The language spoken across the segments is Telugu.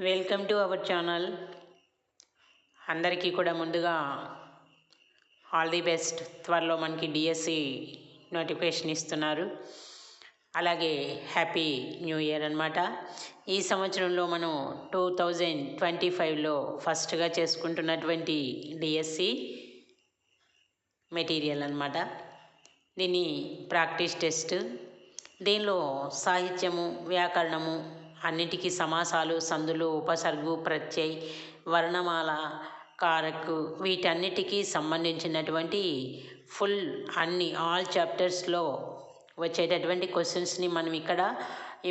Welcome to our channel. అందరికీ కూడా ముందుగా ఆల్ ది బెస్ట్. త్వరలో మనకి డిఎస్సి నోటిఫికేషన్ ఇస్తున్నారు. అలాగే హ్యాపీ న్యూ ఇయర్ అనమాట. ఈ సంవత్సరంలో మనం 2025లో ఫస్ట్గా చేసుకుంటున్నటువంటి డిఎస్సి మెటీరియల్ అనమాట. దీన్ని ప్రాక్టీస్ టెస్ట్. దీనిలో సాహిత్యము, వ్యాకరణము, అన్నిటికీ సమాసాలు, సందులు, ఉపసర్గు, ప్రత్యయ్, వర్ణమాల, కారకు, వీటన్నిటికీ సంబంధించినటువంటి ఫుల్ ఆల్ చాప్టర్స్లో వచ్చేటటువంటి క్వశ్చన్స్ని మనం ఇక్కడ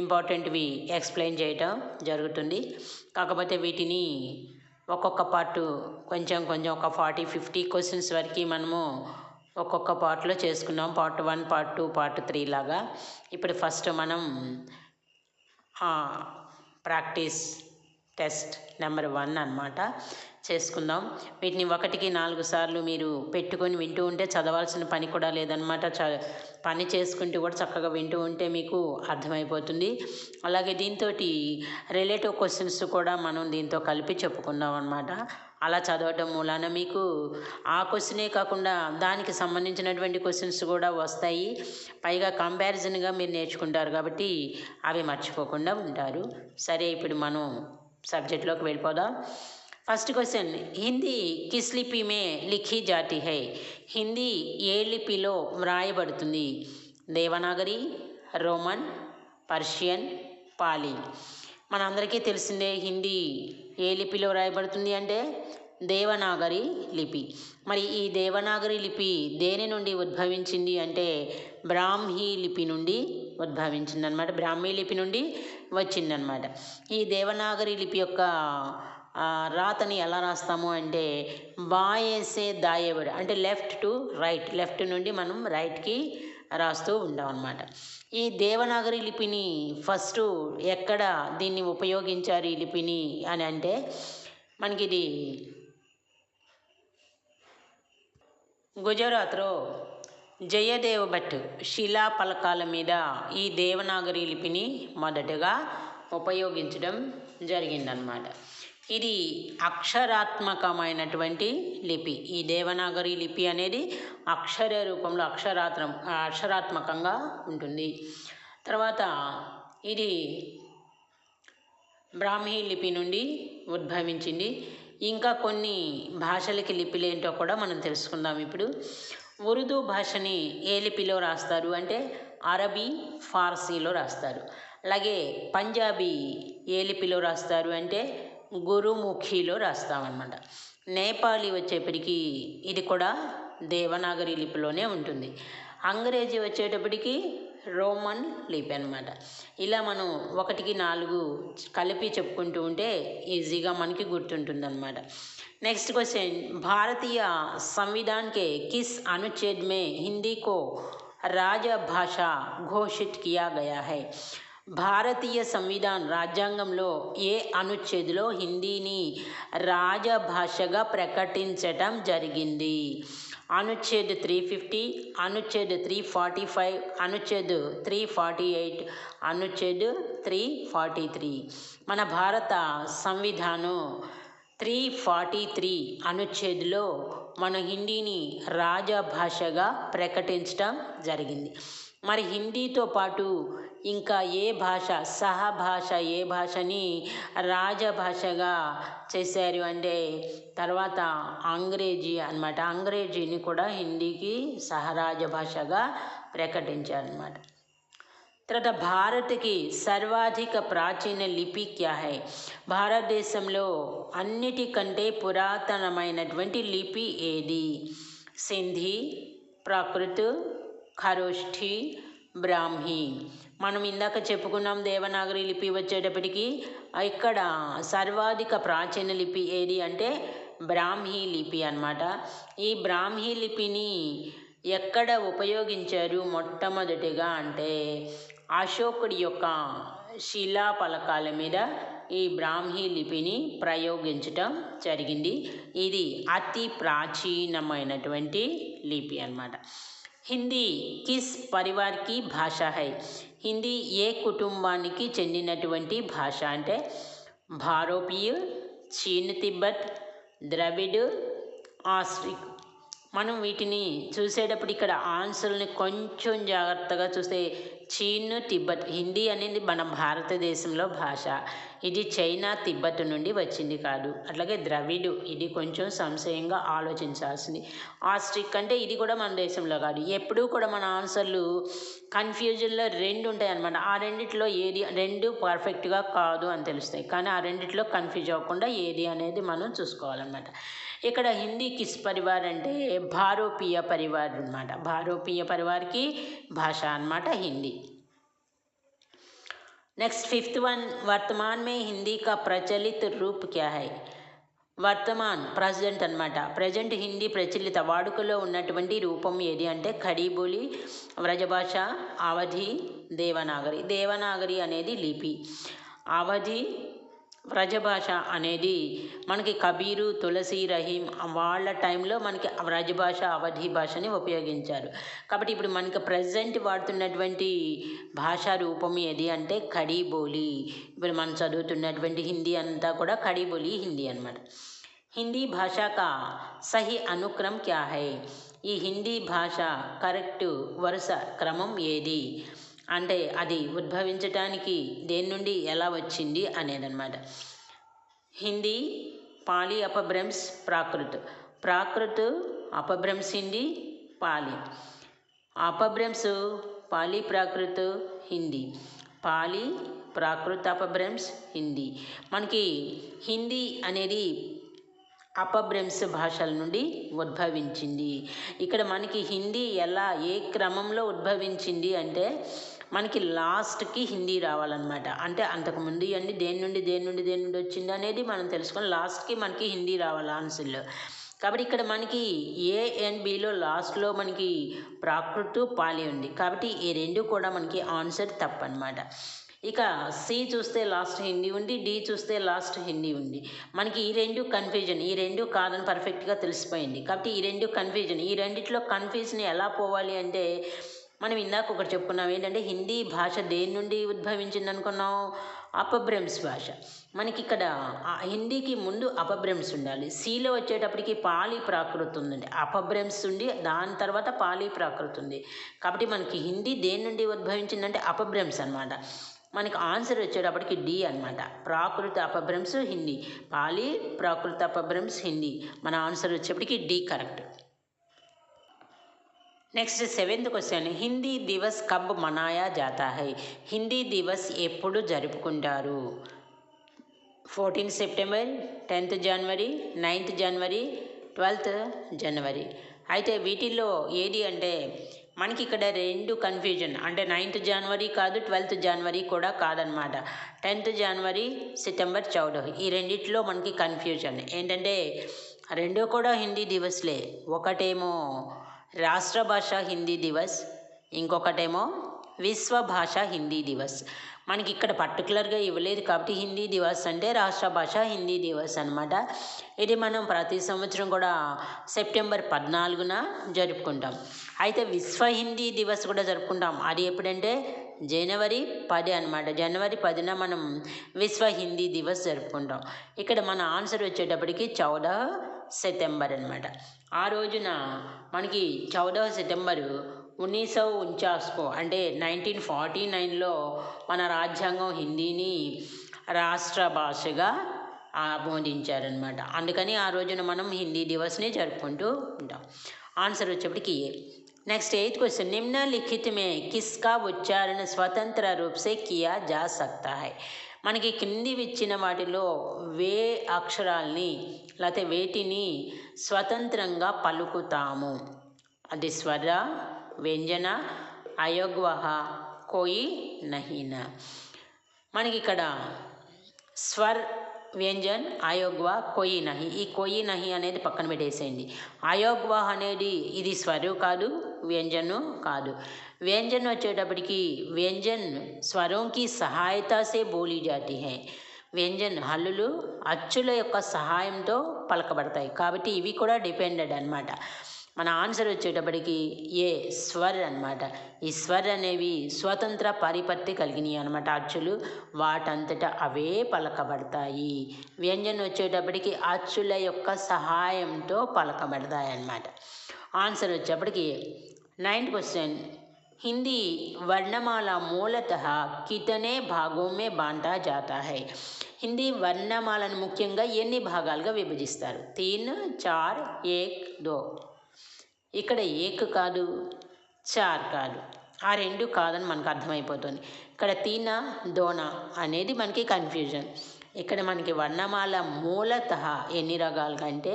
ఇంపార్టెంట్వి ఎక్స్ప్లెయిన్ చేయటం జరుగుతుంది. కాకపోతే వీటిని ఒక్కొక్క పార్టు కొంచెం ఒక 40-50 క్వశ్చన్స్ వరకు మనము ఒక్కొక్క పార్ట్లో చేసుకున్నాం. పార్ట్ 1, పార్ట్ 2, పార్ట్ 3 లాగా. ఇప్పుడు ఫస్ట్ మనం ప్రాక్టీస్ టెస్ట్ నెంబర్ 1 అన్నమాట చేసుకుందాం. వీటిని 1కి 4 సార్లు మీరు పెట్టుకొని వింటూ ఉంటే చదవాల్సిన పని కూడా లేదనమాట. పని చేసుకుంటూ కూడా చక్కగా వింటూ ఉంటే మీకు అర్థమైపోతుంది. అలాగే దీంతో రిలేటివ్ క్వశ్చన్స్ కూడా మనం దీంతో కలిపి చెప్పుకుందాం అనమాట. అలా చదవటం మూలాన మీకు ఆ క్వశ్చనే కాకుండా దానికి సంబంధించినటువంటి క్వశ్చన్స్ కూడా వస్తాయి. పైగా కంపారిజన్గా మీరు నేర్చుకుంటారు కాబట్టి అవి మర్చిపోకుండా ఉంటారు. సరే, ఇప్పుడు మనం సబ్జెక్ట్లోకి వెళ్ళిపోదాం. ఫస్ట్ క్వశ్చన్, హిందీ కిస్ లిపి మే లిఖీ జాతి హై? హిందీ ఏ లిపిలో వ్రాయబడుతుంది? దేవనాగరి, రోమన్, పర్షియన్, పాలి. మనందరికీ తెలిసిందే హిందీ ఏ లిపిలో వ్రాయబడుతుంది అంటే దేవనాగరి లిపి. మరి ఈ దేవనాగరి లిపి దేని నుండి ఉద్భవించింది అంటే బ్రాహ్మీ లిపి నుండి ఉద్భవించిందనమాట. బ్రాహ్మీ లిపి నుండి వచ్చిందనమాట. ఈ దేవనాగరి లిపి యొక్క రాతని ఎలా రాస్తాము అంటే బాయేసే దాయేబడి, అంటే లెఫ్ట్ టు రైట్, లెఫ్ట్ నుండి మనం రైట్కి రాస్తూ ఉంటాం అన్నమాట. ఈ దేవనాగరి లిపిని ఫస్ట్ ఎక్కడ దీన్ని ఉపయోగించారు ఈ లిపిని అని అంటే మనకి ఇది గుజరాత్లో జయదేవ్ భట్ శిలాఫలకాల మీద ఈ దేవనాగరి లిపిని మొదటగా ఉపయోగించడం జరిగిందనమాట. ఇది అక్షరాత్మకమైనటువంటి లిపి. ఈ దేవనాగరి లిపి అనేది అక్షర రూపంలో అక్షరాత్మకంగా ఉంటుంది. తర్వాత ఇది బ్రాహ్మీ లిపి నుండి ఉద్భవించింది. ఇంకా కొన్ని భాషలకి లిపిలు ఏంటో కూడా మనం తెలుసుకుందాం ఇప్పుడు. ఉర్దూ భాషని ఏ లిపిలో రాస్తారు అంటే అరబీ, ఫార్సీలో రాస్తారు. అలాగే పంజాబీ ఏ లిపిలో రాస్తారు అంటే గురుముఖిలో రాస్తామన్నమాట. నేపాలీ వచ్చేప్పటికీ ఇది కూడా దేవనాగరి లిపిలోనే ఉంటుంది. అంగ్రేజీ వచ్చేటప్పటికి రోమన్ లిపి అనమాట. ఇలా మనం 1కి 4 కలిపి చెప్పుకుంటూ ఉంటే ఈజీగా మనకి గుర్తుంటుందన్నమాట. नेक्स्ट क्वेश्चन, भारतीय संविधान के किस अनुच्छेद में हिंदी को राजभाषा घोषित किया गया है? భారతీయ సంవిధాన్ రాజ్యాంగంలో ఏ అనుచ్ఛేదలో హిందీని రాజభాషగా ప్రకటించటం జరిగింది? అనుచ్ఛేద్ 350, అనుచ్ఛేద్ 345, అనుచ్ఛేద్ 348, అనుచ్ఛేద్ 343. మన భారత సంవిధానం 343 అనుచ్ఛేద్లో మన హిందీని రాజభాషగా ప్రకటించటం జరిగింది. మరి హిందీతో పాటు ఇంకా ఏ భాష, సహభాష ఏ భాషని రాజభాషగా చేశారు అంటే తర్వాత అంగ్రేజీ అన్నమాట. అంగ్రేజీని కూడా హిందీకి సహరాజ భాషగా ప్రకటించారన్నమాట. తర్వాత భారత్కి సర్వాధిక ప్రాచీన లిపి క్యా హై? భారతదేశంలో అన్నిటికంటే పురాతనమైనటువంటి లిపి ఏది? సింధీ, ప్రాకృత్, ఖరోష్ఠీ, బ్రాహ్మీ. మనం ఇందాక చెప్పుకున్నాం దేవనాగరి లిపి వచ్చేటప్పటికి ఇక్కడ సర్వాధిక ప్రాచీన లిపి ఏది అంటే బ్రాహ్మీ లిపి అన్నమాట. ఈ బ్రాహ్మీ లిపిని ఎక్కడ ఉపయోగించారు మొట్టమొదటిగా అంటే అశోకుడి యొక్క శిలాఫలకాల మీద ఈ బ్రాహ్మీ లిపిని ప్రయోగించటం జరిగింది. ఇది అతి ప్రాచీనమైనటువంటి లిపి అన్నమాట. హిందీ కిస్ పరివార్కి భాష హై? హిందీ ఏ కుటుంబానికి చెందినటువంటి భాష అంటే భారోపియ, చీన్ తిబ్బత్, ద్రవిడ్, ఆస్ట్రిక్. మనం వీటిని చూసేటప్పుడు ఇక్కడ ఆన్సర్ని కొంచెం జాగ్రత్తగా చూస్తే చీన్ తిబ్బత్, హిందీ అనేది మన భారతదేశంలో భాష, ఇది చైనా తిబ్బత్ నుండి వచ్చింది కాదు. అట్లాగే ద్రవిడు, ఇది కొంచెం సంశయంగా ఆలోచించాల్సింది. ఆస్ట్రిక్ అంటే ఇది కూడా మన దేశంలో కాదు. ఎప్పుడూ కూడా మన ఆన్సర్లు కన్ఫ్యూజన్లో రెండు ఉంటాయి అన్నమాట. ఆ రెండిట్లో ఏది, రెండు పర్ఫెక్ట్గా కాదు అని తెలుస్తాయి, కానీ ఆ రెండిట్లో కన్ఫ్యూజ్ అవ్వకుండా ఏది అనేది మనం చూసుకోవాలన్నమాట. ఇక్కడ హిందీ కిస్ పరివార్ అంటే భారోపియ పరివార్ అనమాట. భారోపియ పరివార్కి భాష అన్నమాట హిందీ. నెక్స్ట్ ఫిఫ్త్ వన్, వర్తమాన్ మే హిందీ కా ప్రచలిత రూప్ క్యా హై. వర్తమాన్ ప్రజెంట్ అనమాట. ప్రజెంట్ హిందీ ప్రచలిత వాడుకలో ఉన్నటువంటి రూపం ఏది అంటే ఖడీ బోలి, వ్రజభాష, అవధి, దేవనాగరి. దేవనాగరి అనేది లిపి, అవధి, వ్రజభాష అనేది మనకి కబీరు, తులసి, రహీం వాళ్ళ టైంలో మనకి వ్రజభాష, అవధి భాషని ఉపయోగించారు. కాబట్టి ఇప్పుడు మనకి ప్రజెంట్ వాడుతున్నటువంటి భాషా రూపం ఏది అంటే ఖడీ బోలి. ఇప్పుడు మనం చదువుతున్నటువంటి హిందీ అంతా కూడా ఖడీ బోలి హిందీ అనమాట. హిందీ భాష కా సహీ అనుక్రమ్ క్యా హై. ఈ హిందీ భాష కరెక్ట్ వరుస క్రమం ఏది అంటే అది ఉద్భవించటానికి దేని నుండి ఎలా వచ్చింది అనేదన్నమాట. హిందీ పాలి అపభ్రంశ్ ప్రాకృత్. ప్రాకృత్ అపభ్రంశ్ హిందీ పాలి. అపభ్రంశ్ పాలి ప్రాకృత్ హిందీ. పాలి ప్రాకృత్ అపభ్రంశ్ హిందీ. మనకి హిందీ అనేది అపభ్రంశ భాషల నుండి ఉద్భవించింది. ఇక్కడ మనకి హిందీ ఎలా ఏ క్రమంలో ఉద్భవించింది అంటే మనకి లాస్ట్కి హిందీ రావాలన్నమాట. అంటే అంతకుముందు ఇవన్నీ దేని నుండి వచ్చింది అనేది మనం తెలుసుకొని లాస్ట్కి మనకి హిందీ రావాలి ఆన్సర్లో. కాబట్టి ఇక్కడ మనకి ఏ అండ్ బిలో లాస్ట్లో మనకి ప్రాకృతు పాలి ఉంది, కాబట్టి ఈ రెండు కూడా మనకి ఆన్సర్ తప్పనమాట. ఇక సి చూస్తే లాస్ట్ హిందీ ఉంది, డి చూస్తే లాస్ట్ హిందీ ఉంది. మనకి ఈ రెండు కన్ఫ్యూజన్, ఈ రెండు కాదని పర్ఫెక్ట్గా తెలిసిపోయింది. కాబట్టి ఈ రెండు కన్ఫ్యూజన్, ఈ రెండిట్లో కన్ఫ్యూజన్ ఎలా పోవాలి అంటే మనం ఇందాక ఒకటి చెప్పుకున్నాం ఏంటంటే హిందీ భాష దేని నుండి ఉద్భవించింది అనుకున్నాం, అపభ్రంశ్ భాష. మనకి ఇక్కడ హిందీకి ముందు అపభ్రంశ్ ఉండాలి. సిలో వచ్చేటప్పటికి పాలి ప్రాకృతి ఉందండి, అపభ్రంశ్ ఉండి దాని తర్వాత పాలి ప్రాకృతి ఉంది. కాబట్టి మనకి హిందీ దేని నుండి ఉద్భవించిందంటే అపభ్రంశ్ అనమాట. మనకి ఆన్సర్ వచ్చేటప్పటికి డి అనమాట. ప్రాకృత అపభ్రంశ్ హిందీ, పాలి ప్రాకృత అపభ్రంశ్ హిందీ. మన ఆన్సర్ వచ్చేప్పటికి D correct. Next seventh question, Hindi Divas కబ్ మనాయా జాతా హై. హిందీ దివస్ ఎప్పుడు జరుపుకుంటారు? 14 సెప్టెంబర్, 10th జనవరి, 9th జనవరి, 12th జనవరి. అయితే వీటిల్లో ఏది అంటే మనకి ఇక్కడ రెండు కన్ఫ్యూజన్, అంటే 9th జనవరి కాదు, 12th జనవరి కూడా కాదనమాట. 10th జనవరి, సెప్టెంబర్ 14, ఈ రెండిట్లో మనకి కన్ఫ్యూజన్ ఏంటంటే రెండు కూడా హిందీ దివస్లే. ఒకటేమో రాష్ట్ర భాష హిందీ దివస్, ఇంకొకటేమో విశ్వ భాష హిందీ దివస్. మనకి ఇక్కడ పర్టికులర్గా ఇవ్వలేదు కాబట్టి హిందీ దివస్ అంటే రాష్ట్ర భాష హిందీ దివస్ అనమాట. ఇది మనం ప్రతి సంవత్సరం కూడా సెప్టెంబర్ 14న జరుపుకుంటాం. అయితే విశ్వ హిందీ దివస్ కూడా జరుపుకుంటాం. అది ఎప్పుడంటే జనవరి 10 అనమాట. జనవరి 10న మనం విశ్వ హిందీ దివస్ జరుపుకుంటాం. ఇక్కడ మన ఆన్సర్ వచ్చేటప్పటికి 14 సెప్టెంబర్ అనమాట. ఆ రోజున మనకి 14 సెప్టెంబర్ 1949 అంటే 1949లో మన రాజ్యాంగం హిందీని రాష్ట్ర భాషగా ఆమోదించారనమాట. అందుకని ఆ రోజున మనం హిందీ దివస్ని జరుపుకుంటూ ఉంటాం. ఆన్సర్ వచ్చేప్పటికి ఏ. నెక్స్ట్ 8th క్వశ్చన్, నిమ్నలిఖిత్ మే కిస్కా ఉచ్చారణ స్వతంత్ర రూప్ సే కియా జా సక్తా హై. మనకి కింది ఇచ్చిన వాటిలో వే అక్షరాల్ని లేకపోతే వేటిని స్వతంత్రంగా పలుకుతాము? అది స్వర, వ్యంజన, అయోగ్వహ, కోయి నహీనా. మనకి ఇక్కడ స్వర్, వ్యంజన్, అయోగ్వ, కోయి నహి. ఈ కోయి నహి అనేది పక్కన పెట్టేసేయండి. అయోగ్వ అనేది ఇది స్వరు కాదు, వ్యంజను కాదు. వ్యంజన్ వచ్చేటప్పటికి వ్యంజన్ స్వరంకి సహాయతసే బోలి జాతి హై. వ్యంజన్ హల్లులు అచ్చుల యొక్క సహాయంతో పలకబడతాయి, కాబట్టి ఇవి కూడా డిపెండెడ్ అనమాట. మన ఆన్సర్ వచ్చేటప్పటికి ఏ స్వర్ అనమాట. ఈ స్వర్ అనేవి స్వతంత్ర పరిపత్తి కలిగినవి అనమాట. అచ్చులు వాటంతటా అవే పలకబడతాయి. వ్యంజనం వచ్చేటప్పటికి అచ్చుల యొక్క సహాయంతో పలకబడతాయి అన్నమాట. ఆన్సర్ వచ్చేటప్పటికి 9th క్వశ్చన్, हिंदी वर्णमाला मूलतः कितने भागों में बांटा जाता है? హిందీ వర్ణమాలను ముఖ్యంగా ఎన్ని భాగాలుగా విభజిస్తారు? 3, 4, 1, 2. ఇక్కడ 1 కాదు, 4 కాదు, ఆ రెండు కాదని మనకు అర్థమైపోతుంది. ఇక్కడ 3, 2 అనేది మనకి కన్ఫ్యూజన్. ఇక్కడ మనకి వర్ణమాల మూలతః ఎన్ని రకాలుగా అంటే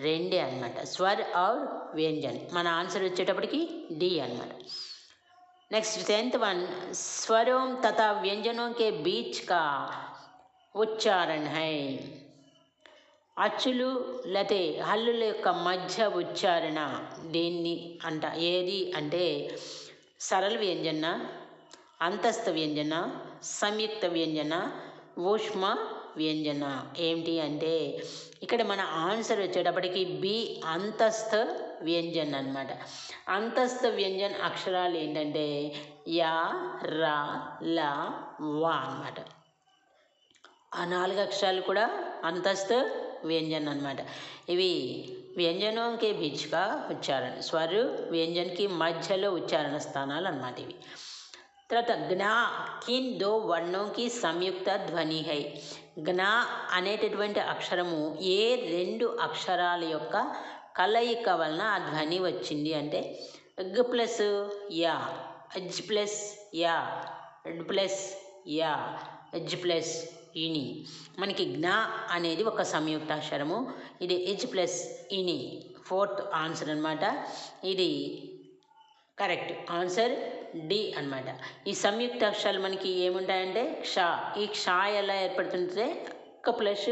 2 అనమాట. స్వర్ ఔర్ వ్యంజన్. మన ఆన్సర్ వచ్చేటప్పటికి డి అనమాట. नेक्स्ट 10th वन, स्वरों तथा व्यंजनों के बीच का उच्चारण है. అచ్చులు లేతే హల్లుల యొక్క మధ్య ఉచ్చారణ దేన్ని అంట ఏది అంటే సరళ వ్యంజన, అంతస్థ వ్యంజన, సంయుక్త వ్యంజన, ఊష్మ వ్యంజన. ఏమిటి అంటే ఇక్కడ మన ఆన్సర్ వచ్చేటప్పటికి బి అంతస్థ వ్యంజన్ అనమాట. అంతస్థ వ్యంజన్ అక్షరాలు ఏంటంటే యా, రా, లా, వా అనమాట. ఆ 4 అక్షరాలు కూడా అంతస్థ వ్యంజన్ అనమాట. ఇవి వ్యంజనంకి బీచ్గా ఉచ్చారణ, స్వరు వ్యంజన్కి మధ్యలో ఉచ్చారణ స్థానాలు అన్నమాట ఇవి. తర్వాత జ్ఞా కిన్ 2 వర్ణంకి సంయుక్త ధ్వని హై. జ్ఞా అనేటటువంటి అక్షరము ఏ 2 అక్షరాల యొక్క కలయిక వలన ఆ ధ్వని వచ్చింది అంటే గ్ ప్లస్ యా, అజ్ ప్లస్ యా, డ్ ప్లస్ యా, అజ్ ప్లస్ ఇని. మనకి జ్ఞా అనేది ఒక సంయుక్త అక్షరము. ఇది ఎజ్ ప్లస్ ఇని 4th ఆన్సర్ అనమాట. ఇది కరెక్ట్ ఆన్సర్ డి అనమాట. ఈ సంయుక్త అక్షరాలు మనకి ఏముంటాయంటే క్ష. ఈ క్ష ఎలా ఏర్పడుతుంటే క ప్లస్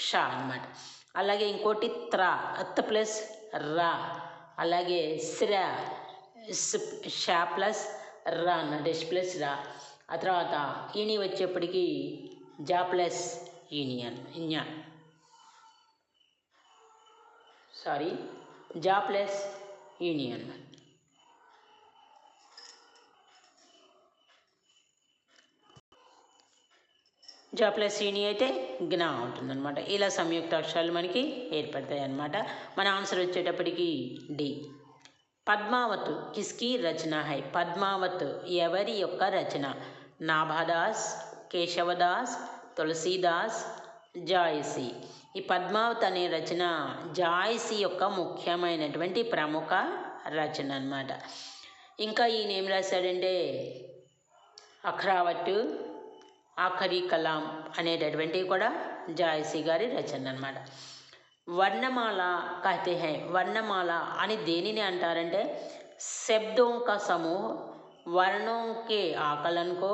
ష అనమాట. అలాగే ఇంకోటి త్ర, అత్ ప్లస్ రా. అలాగే శ్ర, ష ప్లస్ రా అన్నమాట, ఎస్ ప్లస్ రా. ఆ తర్వాత ఇని వచ్చేప్పటికి జా ప్లస్ ఇని ఇన్యా, సారీ జా ప్లస్ ఇని అన్నమాట. జా ప్లస్ ఈని అయితే జ్ఞా ఉంటుందన్నమాట. ఇలా సంయుక్త అక్షరాలు మనకి ఏర్పడతాయి అన్నమాట. మన ఆన్సర్ వచ్చేటప్పటికి డి. పద్మావత్ కిస్కి రచన హై. పద్మావత్ ఎవరి యొక్క రచన? నాభాదాస్, కేశవదాస్, తులసీదాస్, జాయిసీ. ఈ పద్మావత్ అనే రచన జాయిసీ యొక్క ముఖ్యమైనటువంటి ప్రముఖ రచన అన్నమాట. ఇంకా ఈయన ఏం రాశాడంటే అఖ్రావట్, ఆఖరి కలాం అనేటటువంటివి కూడా జాయిసీ గారి రచన అన్నమాట. వర్ణమాల कहते हैं. వర్ణమాల అని దేనిని అంటారంటే शब्दों का समूह, वर्णों के आकलन को,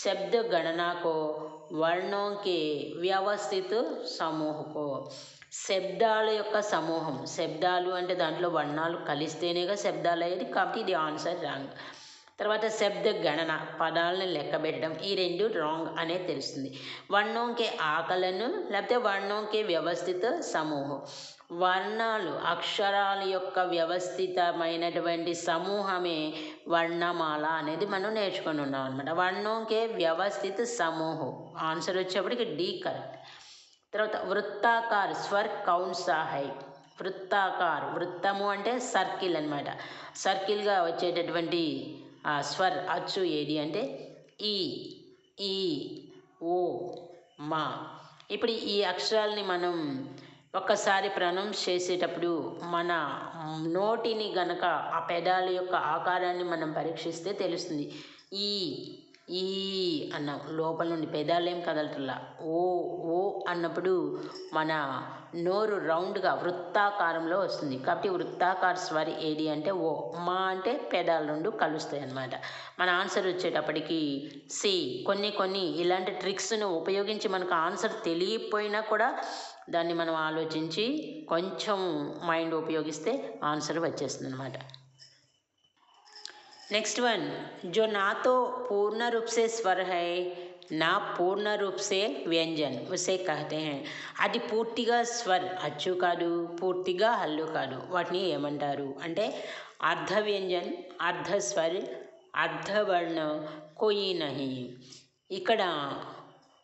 शब्द गणना को, वर्णों के వ్యవస్థిత సమూహ को. శబ్దాల యొక్క సమూహం. శబ్దాలు అంటే దాంట్లో వర్ణాలు కలిస్తేనేగా శబ్దాలు అయ్యేది, కాబట్టి ఇది ఆన్సర్ రాంగ్. తర్వాత శబ్ద గణన, పదాలను లెక్క పెట్టడం, ఈ 2 రాంగ్ అనే తెలుస్తుంది. వర్ణంకే ఆకలను లేకపోతే వర్ణంకే వ్యవస్థిత సమూహం. వర్ణాలు అక్షరాల యొక్క వ్యవస్థితమైనటువంటి సమూహమే వర్ణమాల అనేది మనం నేర్చుకొని ఉన్నాం అనమాట. వర్ణంకే వ్యవస్థిత సమూహం ఆన్సర్ వచ్చేప్పటికి డి కరెక్ట్. తర్వాత వృత్తాకార్ స్వర్ కౌన్సా హై. వృత్తాకార్, వృత్తము అంటే సర్కిల్ అనమాట. సర్కిల్గా వచ్చేటటువంటి స్వర్ అచ్చు ఏది అంటే ఈ, ఈ, ఓ, మా. ఇప్పుడు ఈ అక్షరాలని మనం ఒక్కసారి ప్రొనౌన్స్ చేసేటప్పుడు మన నోటిని గనక ఆ పెదాల యొక్క ఆకారాన్ని మనం పరీక్షిస్తే తెలుస్తుంది. ఈ, ఈ అన్నాం, లోపల నుండి పెదాలు ఏం కదలటల్లా. ఓ, ఓ అన్నప్పుడు మన నోరు రౌండ్గా వృత్తాకారంలో వస్తుంది. కాబట్టి వృత్తాకార స్వరి ఏది అంటే ఓ. మా అంటే పెదాల రెండు కలుస్తాయి అన్నమాట. మన ఆన్సర్ వచ్చేటప్పటికి సి. కొన్ని ఇలాంటి ట్రిక్స్ను ఉపయోగించి మనకు ఆన్సర్ తెలియకపోయినా కూడా దాన్ని మనం ఆలోచించి కొంచెం మైండ్ ఉపయోగిస్తే ఆన్సర్ వచ్చేస్తుంది అనమాట. नेक्स्ट वन, जो ना तो पूर्ण रूप से स्वर है నా పూర్ణ రూప్ సే వ్యంజన్ ఉసే కహతే హై. అది పూర్తిగా స్వర్ అచ్చు కాదు, పూర్తిగా హల్లు కాదు, వాటిని ఏమంటారు అంటే అర్ధ వ్యంజన్, అర్ధ స్వర్, అర్ధవర్ణ కోయి నహి. ఇక్కడ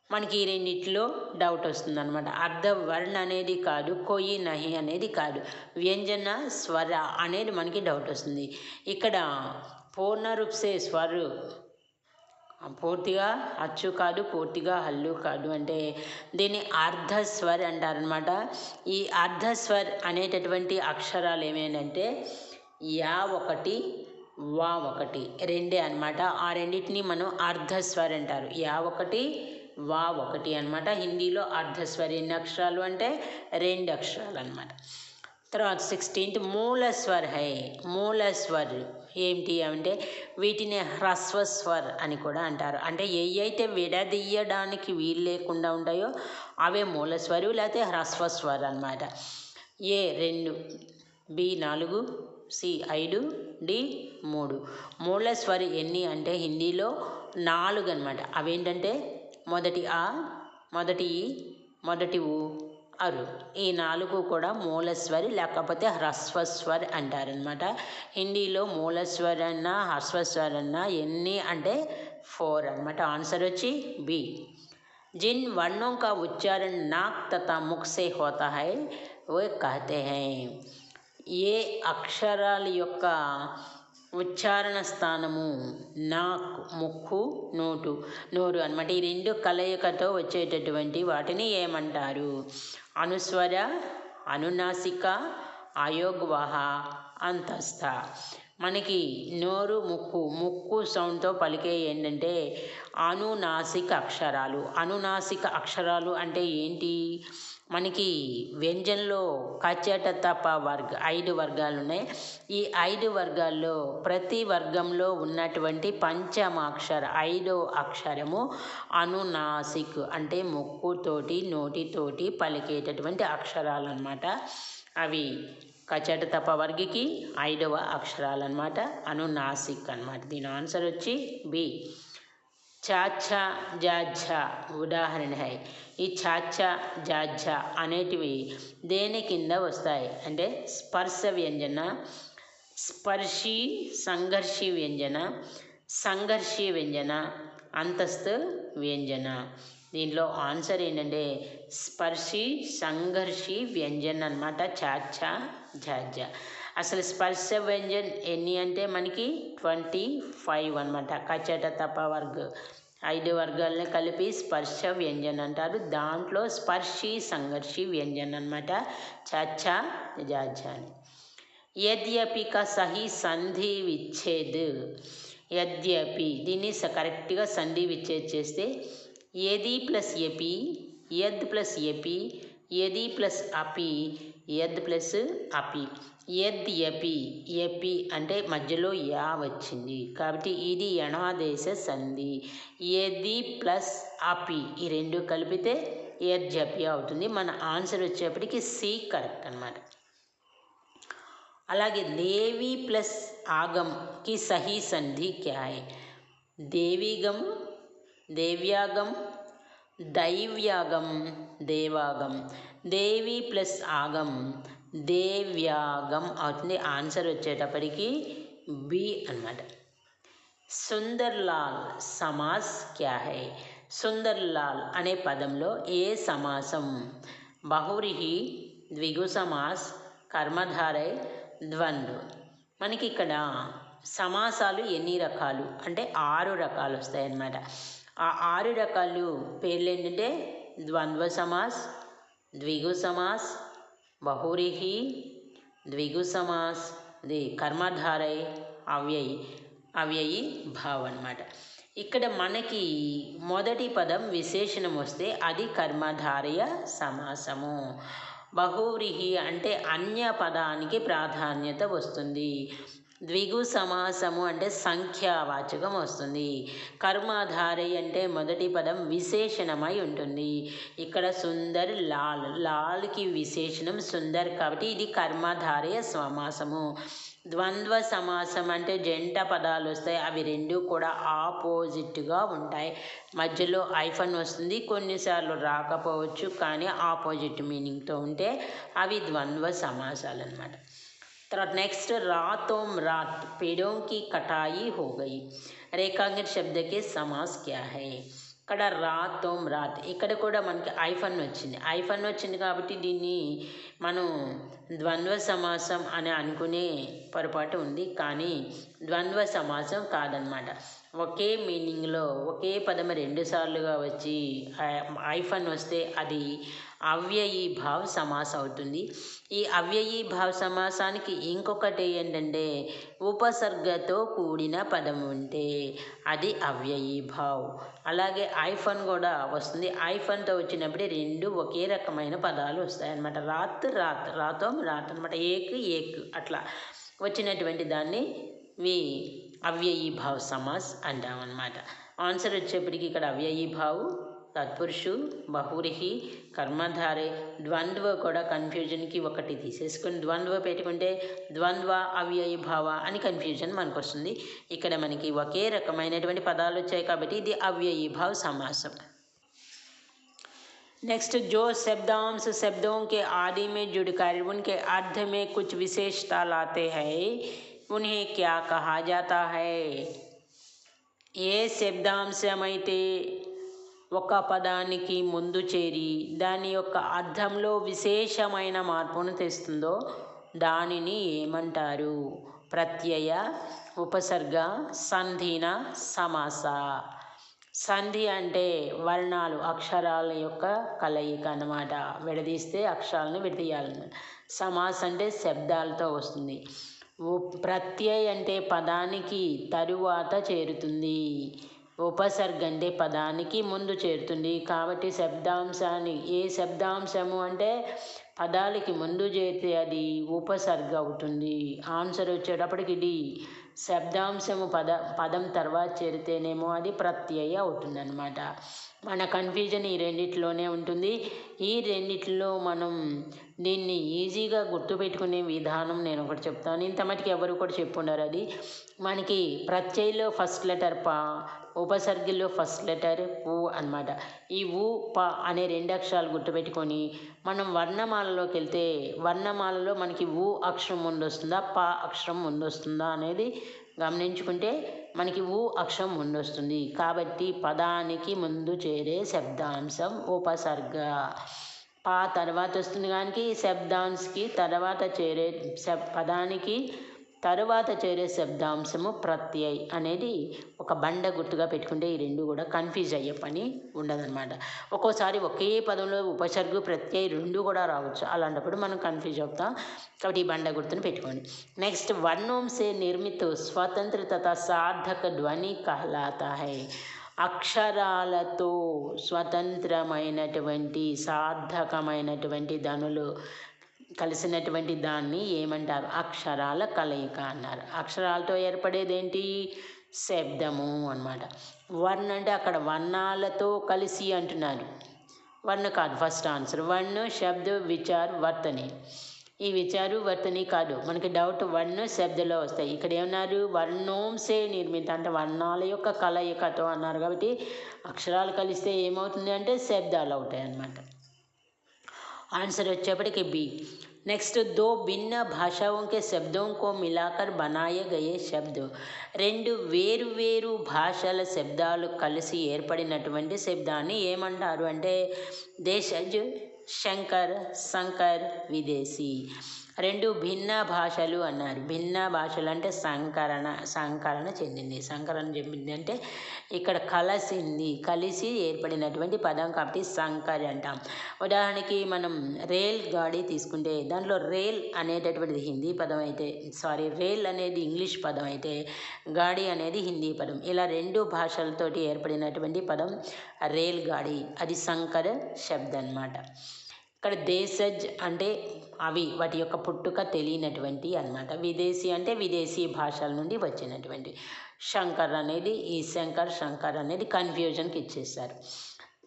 మనకి ఈ రెండిట్లో డౌట్ వస్తుంది అనమాట. అర్ధ వర్ణ అనేది కాదు, కోయి నహి అనేది కాదు, వ్యంజన స్వర అనేది మనకి డౌట్ వస్తుంది. ఇక్కడ పూర్ణ రూప్ సే స్వర్ పూర్తిగా అచ్చు కాదు, పూర్తిగా హల్లు కాదు అంటే దీన్ని అర్ధస్వర్ అంటారనమాట. ఈ అర్ధస్వర్ అనేటటువంటి అక్షరాలు ఏమేంటంటే యా ఒకటి, వా ఒకటి, రెండే అనమాట. ఆ రెండింటిని మనం అర్ధస్వర్ అంటారు. యా ఒకటి, వా ఒకటి అనమాట. హిందీలో అర్ధస్వర్ ఎన్ని అక్షరాలు అంటే 2 అక్షరాలు అనమాట. తర్వాత 16th మూల స్వర్ హై. మూల స్వర్ ఏంటి అంటే వీటిని హ్రస్వస్వర్ అని కూడా అంటారు. అంటే అయితే విడదీయడానికి వీలు లేకుండా ఉంటాయో అవే మూలస్వరు, లేకపోతే హ్రస్వస్వర్ అనమాట. ఏ 2, బి 4, సి 5, డి 3. మూలస్వరి ఎన్ని అంటే హిందీలో 4 అనమాట. అవేంటంటే మొదటి ఆ, మొదటి ఈ, మొదటి ఊ, అరు. ఈ 4 కూడా మూలస్వరి లేకపోతే హ్రస్వస్వర్ అంటారనమాట. హిందీలో మూలస్వర్ అన్నా హ్రస్వస్వర్ అన్నా ఎన్ని అంటే 4 అనమాట. ఆన్సర్ వచ్చి బి. జిన్ వర్ణోं का उच्चारण नाक तथा मुख से होता है वो कहते हैं. ఏ అక్షరాల యొక్క ఉచ్చారణ స్థానము నాక్, ముక్కు, నోరు అనమాట. ఈ 2 కలయికతో వచ్చేటటువంటి వాటిని ఏమంటారు? అనుస్వర, అనునాసిక, అయోగ్వాహ, అంతస్థ. మనకి నోరు, ముక్కు సౌండ్తో పలికే ఏంటంటే అనునాసిక అక్షరాలు. అనునాసిక అక్షరాలు అంటే ఏంటి? మనకి వ్యంజన్లో కచట తప 5 వర్గాలు ఉన్నాయి. ఈ 5 వర్గాల్లో ప్రతి వర్గంలో ఉన్నటువంటి పంచమాక్షర 5వ అక్షరము అనునాసిక్ అంటే ముక్కుతోటి నోటితోటి పలికేటటువంటి అక్షరాలు అన్నమాట. అవి కచట తప వర్గకి 5వ అక్షరాలు అన్నమాట, అనునాసిక్ అన్నమాట. దీని ఆన్సర్ వచ్చి బి. చాచా, జాఝా ఉదాహరణ హై. ఈ చాచా, జాఝా అనేటివి దేని కింద వస్తాయి అంటే స్పర్శ వ్యంజన, స్పర్శీ సంఘర్షి వ్యంజన, సంఘర్షి వ్యంజన, అంతస్థ వ్యంజన. దీనిలో ఆన్సర్ ఏంటంటే స్పర్శి సంఘర్షి వ్యంజన అనమాట. చాచా, జాఝా. అసలు స్పర్శ వ్యంజన్ ఎన్ని అంటే మనకి 25 అనమాట. కచట తప 5 వర్గాలని కలిపి స్పర్శ వ్యంజన్ అంటారు. దాంట్లో స్పర్శి సంఘర్షి వ్యంజన్ అనమాట చాచా, జాఝా అని. యద్యపి కా సహీ సంధి విచ్ఛేద్. యద్యపి దీన్ని కరెక్ట్గా సంధి విచ్ఛేద్ చేస్తే యది ప్లస్ ఎపి, యద్ ప్లస్ ఎపి, యది ప్లస్ అపి, యద్ ప్లస్ అపి. యద్యపి, ఎపి అంటే మధ్యలో యా వచ్చింది కాబట్టి ఇది యణాదేశ సంధి. యది ప్లస్ అపి ఈ 2 కలిపితే యద్యపి అవుతుంది. మన ఆన్సర్ వచ్చేప్పటికి సి కరెక్ట్ అనమాట. అలాగే దేవి ప్లస్ ఆగంకి సహీ సంధి క్యా హై? దేవిగం, దేవ్యాగం, దైవ్యాగం, దేవాగం. దేవి ప్లస్ ఆగం దేవ్యాగం అవుతుంది. ఆన్సర్ వచ్చేటప్పటికి బి అనమాట. సుందర్లాల్ సమాస్ క్యా హై? సుందర్లాల్ అనే పదంలో ఏ సమాసం? బహువ్రీహి, ద్విగు సమాస్, కర్మధారై, ద్వంద్వ. మనకి ఇక్కడ సమాసాలు ఎన్ని రకాలు అంటే 6 రకాలు వస్తాయి అన్నమాట. ఆ 6 రకాలు పేర్లు ఏంటంటే ద్వంద్వ సమాస్, ద్విగు సమాస్, బహువ్రీహి, ద్విగు సమాస్, కర్మధారై, అవ్యయి భావ అన్నమాట. ఇక్కడ మనకి మొదటి పదం విశేషణం వస్తే అది కర్మధారయ సమాసము. బహువ్రీహి అంటే అన్య పదానికి ప్రాధాన్యత వస్తుంది. ద్విగు సమాసము అంటే సంఖ్యావాచకం వస్తుంది. కర్మధారై అంటే మొదటి పదం విశేషణమై ఉంటుంది. ఇక్కడ సుందర్ లాల్, లాల్కి విశేషణం సుందర్ కాబట్టి ఇది కర్మధారయ సమాసము. ద్వంద్వ సమాసం అంటే జంట పదాలు వస్తాయి, అవి రెండు కూడా ఆపోజిట్గా ఉంటాయి. మధ్యలో ఐఫన్ వస్తుంది, కొన్నిసార్లు రాకపోవచ్చు, కానీ ఆపోజిట్ మీనింగ్తో ఉంటే అవి ద్వంద్వ సమాసాలు అన్నమాట. తర్వాత నెక్స్ట్ रातों रात पेड़ों की कटाई हो गई, रेखांकित शब्द के समास क्या है? ఇక్కడ రాతోం రాత్, ఇక్కడ కూడా మనకి ఐఫన్ వచ్చింది కాబట్టి దీన్ని మనం ద్వంద్వ సమాసం అని అనుకునే పొరపాటు ఉంది, కానీ ద్వంద్వ సమాసం కాదనమాట. ఒకే మీనింగ్లో ఒకే పదం రెండుసార్లుగా వచ్చి ఐఫన్ వస్తే అది అవ్యయీభావ సమాసం అవుతుంది. ఈ అవ్యయీభావ సమాసానికి ఇంకొకటి ఏంటంటే ఉపసర్గతో కూడిన పదం ఉంటే అది అవ్యయీభావ్. అలాగే ఐఫన్ కూడా వస్తుంది, ఐఫన్తో వచ్చినప్పుడు రెండు ఒకే రకమైన పదాలు వస్తాయి అన్నమాట. రాతోం రాత్ అనమాట, ఏక్ అట్లా వచ్చినటువంటి దాన్ని అవ్యయీభావ్ సమాస్ అంటామన్నమాట. ఆన్సర్ వచ్చేప్పటికి ఇక్కడ అవ్యయీభావ్, తత్పురుషు, బహువ్రీహి, కర్మధారే, ద్వంద్వ కూడా కన్ఫ్యూజన్కి ఒకటి తీసేసుకుని ద్వంద్వ పెట్టుకుంటే ద్వంద్వ అవ్యయీభావ అని కన్ఫ్యూజన్ మనకు వస్తుంది. ఇక్కడ మనకి ఒకే రకమైనటువంటి పదాలు వచ్చాయి కాబట్టి ఇది అవ్యయీభావ సమాసం. नेक्स्ट, जो शब्दांश शब्दों के आदि में जुड़कर उनके अर्थ में कुछ विशेषता लाते हैं उन्हें क्या कहा जाता है? ఏ శబ్దాంశమైతే ఒక పదానికి ముందు చేరి దాని యొక్క అర్థంలో విశేషమైన మార్పును తెస్తుందో దానిని ఏమంటారు? ప్రత్యయ, ఉపసర్గ, సంధిన, సమాస. సంధి అంటే వర్ణాలు, అక్షరాల యొక్క కలయిక అన్నమాట, విడదీస్తే అక్షరాలను విడదీయాలన్నమాట. సమాస అంటే శబ్దాలతో వస్తుంది. ప్రత్యయ అంటే పదానికి తరువాత చేరుతుంది, ఉపసర్గ అంటే పదానికి ముందు చేరుతుంది. కాబట్టి శబ్దాంశాన్ని ఏ శబ్దాంశము అంటే పదాలకి ముందు చేరితే అది ఉపసర్గ అవుతుంది. ఆన్సర్ వచ్చేటప్పటికి ఇది శబ్దాంశము పదం తర్వాత చేరితేనేమో అది ప్రత్యయ అవుతుంది అన్నమాట. మన కన్ఫ్యూజన్ ఈ రెండిట్లోనే ఉంటుంది. ఈ రెండిట్లో మనం దీన్ని ఈజీగా గుర్తుపెట్టుకునే విధానం నేను ఒకటి చెప్తాను. ఇంత మటుకు ఎవరు కూడా చెప్పుండారు. అది మనకి ప్రత్యయలో ఫస్ట్ లెటర్ ప, ఉపసర్గలో ఫస్ట్ లెటర్ ఊ అన్నమాట. ఈ ఊ ప అనే రెండు అక్షరాలు గుర్తుపెట్టుకొని మనం వర్ణమాలలోకి వెళ్తే వర్ణమాలలో మనకి ఊ అక్షరం ముందు వస్తుందా, ప అక్షరం ముందు వస్తుందా అనేది గమనించుకుంటే మనకి ఊ అక్షరం ముందు వస్తుంది. కాబట్టి పదానికి ముందు చేరే శబ్దాంశం ఉపసర్గ. పా తర్వాత వస్తుంది, కానీ శబ్దాంశకి తర్వాత చేరే పదానికి తరువాత చేరే శబ్దాంశము ప్రత్యయ్ అనేది ఒక బండ గుర్తుగా పెట్టుకుంటే ఈ రెండు కూడా కన్ఫ్యూజ్ అయ్యే పని ఉండదన్నమాట. ఒక్కోసారి ఒకే పదంలో ఉపసర్గ ప్రత్యయ్ రెండు కూడా రావచ్చు, అలాంటప్పుడు మనం కన్ఫ్యూజ్ అవుతాం. కాబట్టి ఈ బండ గుర్తుని పెట్టుకోండి. నెక్స్ట్, వర్ణోం సే నిర్మిత స్వతంత్ర తథా సార్థక ధ్వని కహలాతా హై. అక్షరాలతో స్వతంత్రమైనటువంటి సార్థకమైనటువంటి ధ్వనులు కలిసినటువంటి దాన్ని ఏమంటారు? అక్షరాల కలయిక అన్నారు. అక్షరాలతో ఏర్పడేది ఏంటి? శబ్దము అన్నమాట. వర్ణ అంటే అక్కడ వర్ణాలతో కలిసి అంటున్నారు, వర్ణ కాదు ఫస్ట్ ఆన్సర్. వర్ణ శబ్ద విచార్ వర్తని. ఈ విచారు వర్తని కాదు, మనకి డౌట్ వర్ణ శబ్దలో వస్తాయి. ఇక్కడ ఏమన్నారు? వర్ణోంసే నిర్మిత అంటే వర్ణాల యొక్క కలయికతో అన్నారు. కాబట్టి అక్షరాలు కలిస్తే ఏమవుతుంది అంటే శబ్దాలు అవుతాయి అన్నమాట. आंसर వచ్చేప్పటికి बी. नेक्स्ट, दो भिन्न भाषाओं के शब्दों को मिलाकर बनाए गए शब्द. రెండు వేరు వేరు భాషల శబ్దాలు కలిసి ఏర్పడినటువంటి శబ్దాన్ని ఏమంటారు అంటే దేశజ్, శంకర్, సంకర్, విదేశీ. రెండు భిన్న భాషలు అన్నారు. భిన్న భాషలు అంటే సంకరణ చెందింది. సంకరణ చెందింది అంటే ఇక్కడ కలిసి ఏర్పడినటువంటి పదం కాబట్టి సంకర్ అంటాం. ఉదాహరణకి మనం రేల్ గాడి తీసుకుంటే దాంట్లో రేల్ అనేటటువంటిది హిందీ పదం అయితే, రేల్ అనేది ఇంగ్లీష్ పదం అయితే గాడి అనేది హిందీ పదం. ఇలా రెండు భాషలతోటి ఏర్పడినటువంటి పదం రేల్ గాడి, అది సంకర శబ్దం అన్నమాట. ఇక్కడ దేశజ్ అంటే అవి వాటి యొక్క పుట్టుక తెలియనటువంటి అన్నమాట. విదేశీ అంటే విదేశీ భాషల నుండి వచ్చినటువంటి. శంకర్ అనేది ఈ శంకర్ అనేది కన్ఫ్యూజన్కి ఇచ్చేస్తారు.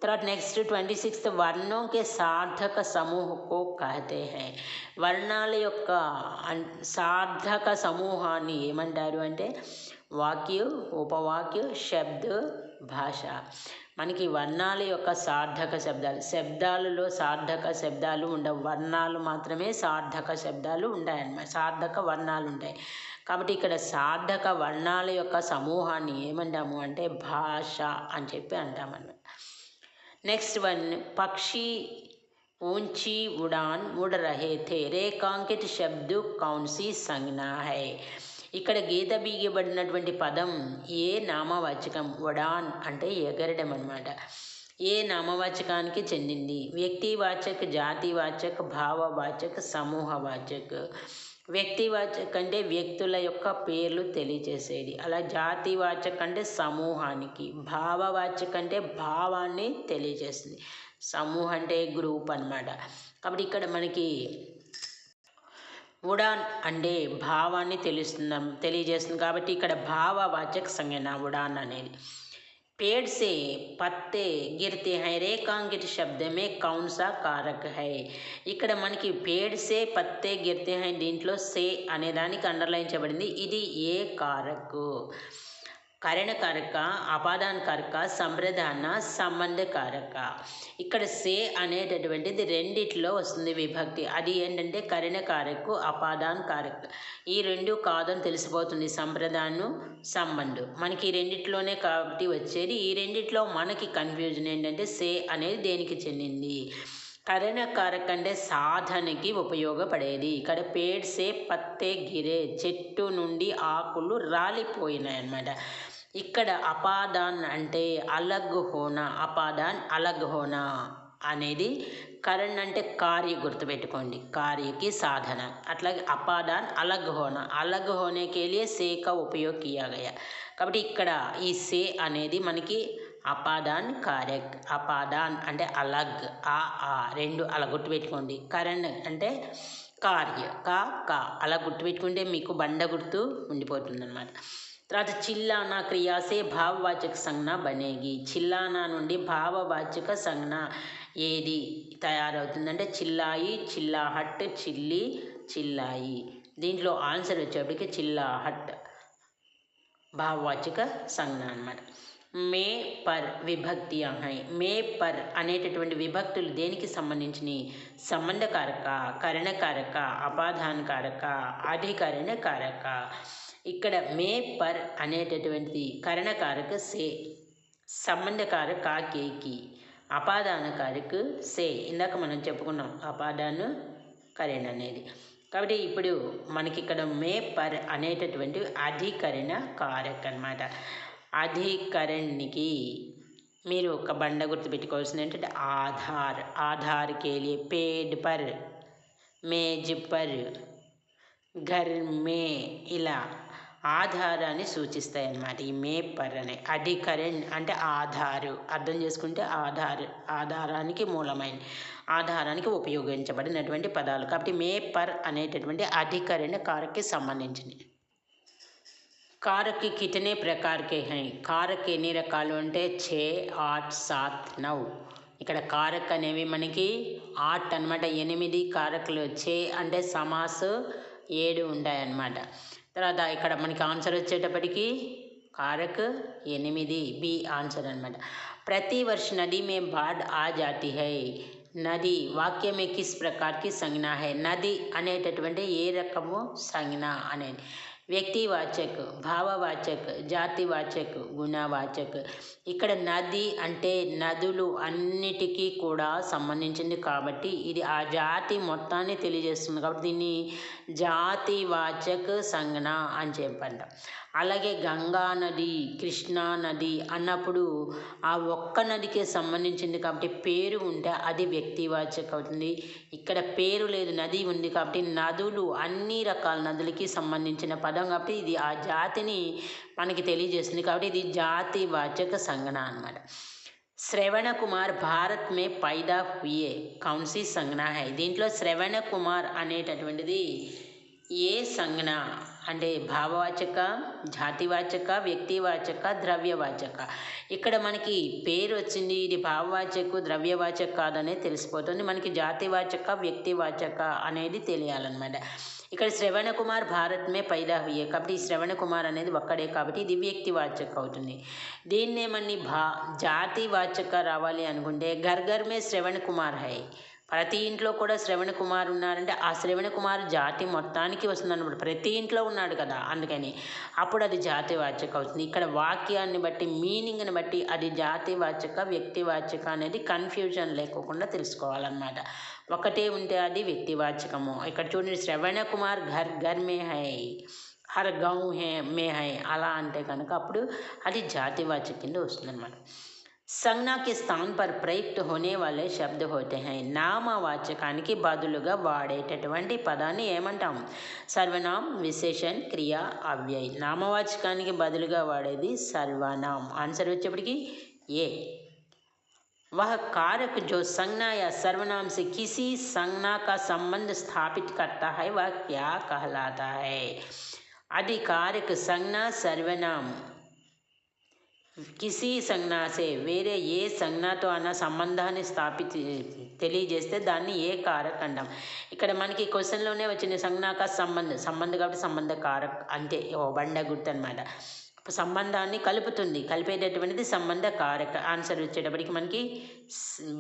తర్వాత నెక్స్ట్ 26th వర్ణం కే సార్థక సమూహ కో కహతే హై. వర్ణాల యొక్క సార్థక సమూహాన్ని ఏమంటారు అంటే వాక్య, ఉపవాక్య, శబ్ద, భాష. మనకి వర్ణాల యొక్క సార్థక శబ్దాలు, శబ్దాలలో సార్థక శబ్దాలు ఉండవు, వర్ణాలు మాత్రమే సార్థక శబ్దాలు ఉంటాయన్నమాట, సార్థక వర్ణాలు ఉంటాయి. కాబట్టి ఇక్కడ సార్థక వర్ణాల యొక్క సమూహాన్ని ఏమంటాము అంటే భాష అని చెప్పి అంటామన్నమాట. నెక్స్ట్ వన్, పక్షి ऊंची उड़ान उड़ रहे थे, రేఖాంకిత శబ్ద కౌన్సీ సంజ్ఞా హై. ఇక్కడ గీత బీయబడినటువంటి పదం ఏ నామవాచకం, ఉడాన్ అంటే ఎగరడం అన్నమాట. ఏ నామవాచకానికి చెందింది? వ్యక్తివాచక్, జాతివాచక్, భావవాచక్, సమూహవాచక్. వ్యక్తివాచక్ అంటే వ్యక్తుల యొక్క పేర్లు తెలియజేసేది, అలా జాతివాచక్ అంటే సమూహానికి, భావవాచక్ అంటే భావాన్ని తెలియజేస్తుంది, సమూహం అంటే గ్రూప్ అన్నమాట. కాబట్టి ఇక్కడ మనకి ఉడాన్ అంటే భావాన్ని తెలియజేస్తుంది కాబట్టి ఇక్కడ భావవాచక సంజ్ఞ ఉడాన్ అనేది. पेड़ से పత్తే గిర్తే హై, రేఖాంకిత శబ్దమే కౌన్సా కారక్ హై. ఇక్కడ మనకి పేడ్ సే పత్తే గిర్తే హై, దీంట్లో సే అనే దానికి అండర్లైన్ చేయబడింది. ఇది ఏ కారక్? కరణ కారక, అపాదాన కారక, సంప్రదాన, సంబంధ కారక. ఇక్కడ సే అనేటటువంటిది రెండిట్లో వస్తుంది విభక్తి. అది ఏంటంటే కరణ కారకు, అపాదాన కారక. ఈ రెండు కాదని తెలిసిపోతుంది, సంప్రదానం, సంబంధం. మనకి ఈ రెండిట్లోనే కాబట్టి వచ్చేది. ఈ రెండిట్లో మనకి కన్ఫ్యూజన్ ఏంటంటే సే అనేది దేనికి చెందింది? కరణ కారక అంటే సాధనకి ఉపయోగపడేది. ఇక్కడ పేడ్ సే పత్తే గిరే, చెట్టు నుండి ఆకులు రాలిపోయినాయి అన్నమాట. ఇక్కడ అపాదాన్ అంటే అలగ్ హోనా, అపాదాన్ అలగ్ హోనా అనేది కరణ్ అంటే కార్య, గుర్తుపెట్టుకోండి, కార్యకి సాధన. అట్లాగే అపాదాన్ అలగ్ హోనా, అలగ్ హోనే కే లియే సే కా ఉపయోగ్ కియా గయా. కాబట్టి ఇక్కడ ఈ సే అనేది మనకి అపాదాన్ కార్యక్, అపాదాన్ అంటే అలగ్, ఆ రెండు అలా గుర్తుపెట్టుకోండి. కరణ్ అంటే కార్య, కా అలా గుర్తుపెట్టుకుంటే మీకు బండ గుర్తు ఉండిపోతుంది అన్నమాట. తర్వాత చిల్లానా క్రియాసే భావవాచక సంజ్ఞ బనేగి. చిల్లానా నుండి భావవాచక సంజ్ఞ ఏది తయారవుతుందంటే చిల్లాయి, చిల్లాహట్, చిల్లి, చిల్లాయి. దీంట్లో ఆన్సర్ వచ్చేప్పటికి చిల్లాహట్ భావవాచక సంజ్ఞ అన్నమాట. మే పర్ విభక్తియా హై. మే పర్ అనేటటువంటి విభక్తులు దేనికి సంబంధించినవి? సంబంధకారక, కరణకారక, అపాదానకారక, అధికరణకారక. ఇక్కడ మే పర్ అనేటటువంటిది కరణకారక సే, సంబంధకారక కేకి, అపాదానకారక సే. ఇందాక మనం చెప్పుకున్నాం అపాదాన కరణ అనేది. కాబట్టి ఇప్పుడు మనకి ఇక్కడ మే పర్ అనేటటువంటి అధికరణ కారక అన్నమాట. అధికరణకి మీరు ఒక బండ గుర్తు పెట్టుకోవాల్సింది ఏంటంటే ఆధార్. ఆధార్ కేలి పేడ్ పర్, మేజ్ పర్, ఘర్ మే, ఇలా ఆధారాన్ని సూచిస్తాయి అన్నమాట ఈ మే పర్ అనే. అధికరణ్ అంటే ఆధారు, అర్థం చేసుకుంటే ఆధారానికి మూలమైన, ఆధారానికి ఉపయోగించబడినటువంటి పదాలు. కాబట్టి మే పర్ అనేటటువంటి అధికరణ కారక్కి సంబంధించింది. कारक कितने प्रकार के हैं? कारक ఎన్ని రకాలు అంటే 6, 8, 7, 9. ఇక్కడ కారక్ అనేవి మనకి 8 అనమాట, 8 కారకులు. చే అంటే సమాస్ 7 ఉంటాయన్నమాట. తర్వాత ఇక్కడ మనకి ఆన్సర్ వచ్చేటప్పటికి कारक 8, బి ఆన్సర్ అనమాట. ప్రతి वर्ष नदी में बाढ़ आ जाती है. నది వాక్య में किस प्रकार की संज्ञा है? నది అనేటటువంటి ఏ రకము సంజ్ఞ అనేది? వ్యక్తివాచక్, భావవాచక్, జాతివాచక్, గుణవాచక్. ఇక్కడ నది అంటే నదులు అన్నిటికీ కూడా సంబంధించింది కాబట్టి ఇది ఆ జాతి మొత్తాన్ని తెలియజేస్తుంది కాబట్టి దీన్ని జాతివాచక్ సంజ్ఞ అని చెప్పంట. అలాగే గంగా నది, కృష్ణా నది అన్నప్పుడు ఆ ఒక్క నదికే సంబంధించింది కాబట్టి పేరు ఉంటే అది వ్యక్తివాచక అవుతుంది. ఇక్కడ పేరు లేదు, నది ఉంది కాబట్టి నదులు అన్ని రకాల నదులకి సంబంధించిన పదం కాబట్టి ఇది ఆ జాతిని మనకి తెలియజేస్తుంది కాబట్టి ఇది జాతివాచక సంజ్ఞ అన్నమాట. శ్రవణ కుమార్ భారత్ మే పైదా హుయే కౌన్సీ సంజ్ఞ హై. దీంట్లో శ్రవణ కుమార్ అనేటటువంటిది ఏ సంజ్ఞ అంటే భావవాచక, జాతివాచక, వ్యక్తివాచక, ద్రవ్యవాచక. ఇక్కడ మనకి పేరు వచ్చింది, ఇది భావవాచక ద్రవ్యవాచక కాదనే తెలిసిపోతుంది. మనకి జాతివాచక, వ్యక్తివాచక అనేది తెలియాలన్నమాట. ఇక్కడ శ్రవణ కుమార్ భారత్ మే పైదా హుయే కాబట్టి ఈ శ్రవణ కుమార్ అనేది ఒక్కడే కాబట్టి ఇది వ్యక్తివాచక అవుతుంది. దీన్నేమని జాతివాచక రావాలి అనుకుంటే ఘర్ ఘర్ మే శ్రవణ కుమార్ హై, ప్రతి ఇంట్లో కూడా శ్రవణ కుమార్ ఉన్నారంటే ఆ శ్రవణ కుమార్ జాతి మొత్తానికి వస్తుంది అన్నమాట. ప్రతి ఇంట్లో ఉన్నాడు కదా, అందుకని అప్పుడు అది జాతివాచక అవుతుంది. ఇక్కడ వాక్యాన్ని బట్టి, మీనింగ్ని బట్టి అది జాతివాచక, వ్యక్తివాచక అనేది కన్ఫ్యూజన్ లేకోకుండా తెలుసుకోవాలన్నమాట. ఒకటే ఉంటే అది వ్యక్తివాచకము. ఇక్కడ చూడండి, శ్రవణ కుమార్ ఘర్ ఘర్ మే హై, హర్ గాँव హే మే హై అలా అంటే కనుక అప్పుడు అది జాతివాచక కింద వస్తుందన్నమాట. సంజ్ఞ के स्थान पर प्रयुक्त होने वाले शब्द होते हैं. నామవాచకానికి బదులుగా వాడేటటువంటి పదాన్ని ఏమంటాం? సర్వనాం, విశేషణ్, క్రియ, అవ్యయ్. నామవాచకానికి బదులుగా వాడేది సర్వనాం. ఆన్సర్ వచ్చేప్పటికి ఏ. वह कारक जो संज्ञा या सर्वनाम से किसी संज्ञा का संबंध स्थापित करता है वह क्या कहलाता है? అది कारक संज्ञा सर्वनाम కిసి సంజ్ఞాసే వేరే ఏ సంజ్ఞతో అన్న సంబంధాన్ని తెలియజేస్తే దాన్ని ఏ కారక్ అంటాం. ఇక్కడ మనకి క్వశ్చన్లోనే వచ్చిన సంజ్ఞాక సంబంధం కాబట్టి సంబంధ కారక్ అంతే, ఓ బండ గుర్తు అనమాట. సంబంధాన్ని కలిపేటటువంటిది సంబంధ కారక్. ఆన్సర్ వచ్చేటప్పటికి మనకి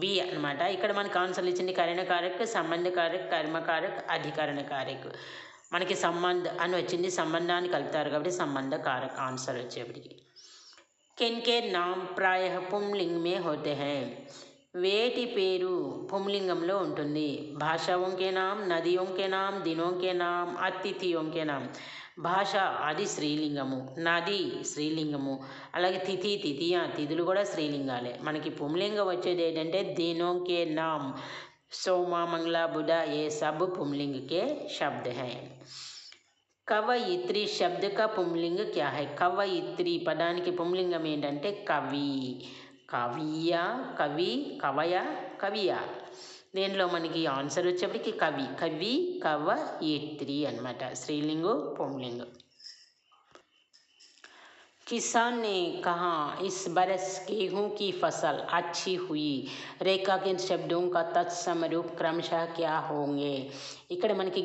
బి అనమాట. ఇక్కడ మనకి ఆన్సర్లు ఇచ్చింది కరణ కారక్, సంబంధ కారక్, కర్మకారక్, అధికరణ కారక్. మనకి సంబంధ అని వచ్చింది, సంబంధాన్ని కలుపుతారు కాబట్టి సంబంధ కారక్ ఆన్సర్ వచ్చేప్పటికి. किनके नाम प्रायः पुंलिंग में होते हैं? వేటి పేరు పుంలింగంలో ఉంటుంది? భాషాओं के नाम, नदियों के नाम, दिनों के नाम, अतिथियों के नाम. భాష అది స్త్రీలింగము, నది స్త్రీలింగము, అలాగే తిథులు కూడా స్త్రీలింగాలే. మనకి పుంలింగం వచ్చేది ఏంటంటే दिनों के नाम, सोमा, मंगला, बुध ये सब पुंलिंग के शब्द हैं. కవయిత్రి శబ్ద కా పుంలింగ క్యా హై? కవయిత్రి పదానికి పుంలింగం ఏంటంటే కవి. కవియ, కవి, కవయ, కవియ. దీనిలో మనకి ఆన్సర్ వచ్చేప్పటికి కవి. కవి, కవయిత్రి అనమాట. స్త్రీలింగు, పుంలింగు. किसान ने कहा इस बरस गेहूँ की फसल अच्छी हुई. రేఖాంకిత శబ్దం का తత్సమరూప్ క్రమశః क्या होंगे? ఇక్కడ మనకి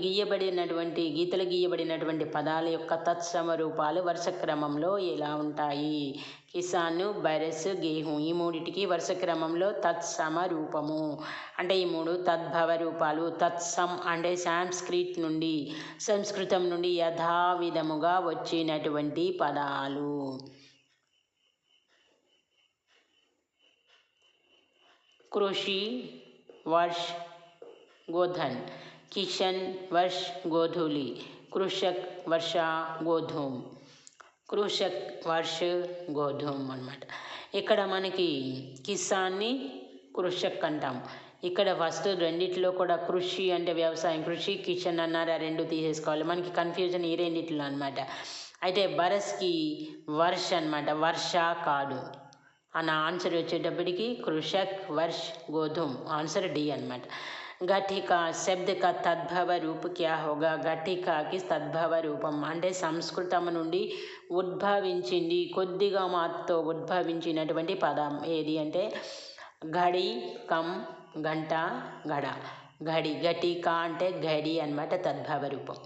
గీతలు గీయబడినటువంటి పదాల యొక్క తత్సమరూపాలు వరుస క్రమంలో ఎలా ఉంటాయి? కిసాను, బరస్, గేహు ఈ మూడిటికి వరుస క్రమంలో తత్సమ రూపము అంటే ఈ మూడు తద్భవ రూపాలు. తత్సం అంటే సంస్కృతం నుండి యథావిధముగా వచ్చినటువంటి పదాలు. కృషి, వర్ష్, గోధన్. కిషన్, వర్ష్, గోధూలి. కృషక్, వర్ష, గోధూమ్. కృషక్, వర్ష, గోధూమ్ అనమాట. ఇక్కడ మనకి కిసాన్ని కృషక్ అంటాం. ఇక్కడ ఫస్ట్ రెండిట్లో కూడా కృషి అంటే వ్యవసాయం, కృషి, కిషన్ అన్నారు, ఆ రెండు తీసేసుకోవాలి. మనకి కన్ఫ్యూజన్ ఈ రెండిట్లో అనమాట. అయితే బరస్కి వర్ష అనమాట, వర్ష కాదు అన్న ఆన్సర్ వచ్చేటప్పటికి కృషక్, వర్ష్, గోధుమ్. ఆన్సర్ డి అనమాట. ఘటిక శబ్ద కా తద్భవ రూప్ క్యా హోగా? ఘటికాకి తద్భవ రూపం అంటే సంస్కృతం నుండి ఉద్భవించింది, కొద్దిగా మాతో ఉద్భవించినటువంటి పదం ఏది అంటే ఘడి, కం, గంట, గడ. घड़ी घटिका అంటే घड़ी అనమాట తద్భవ రూపం.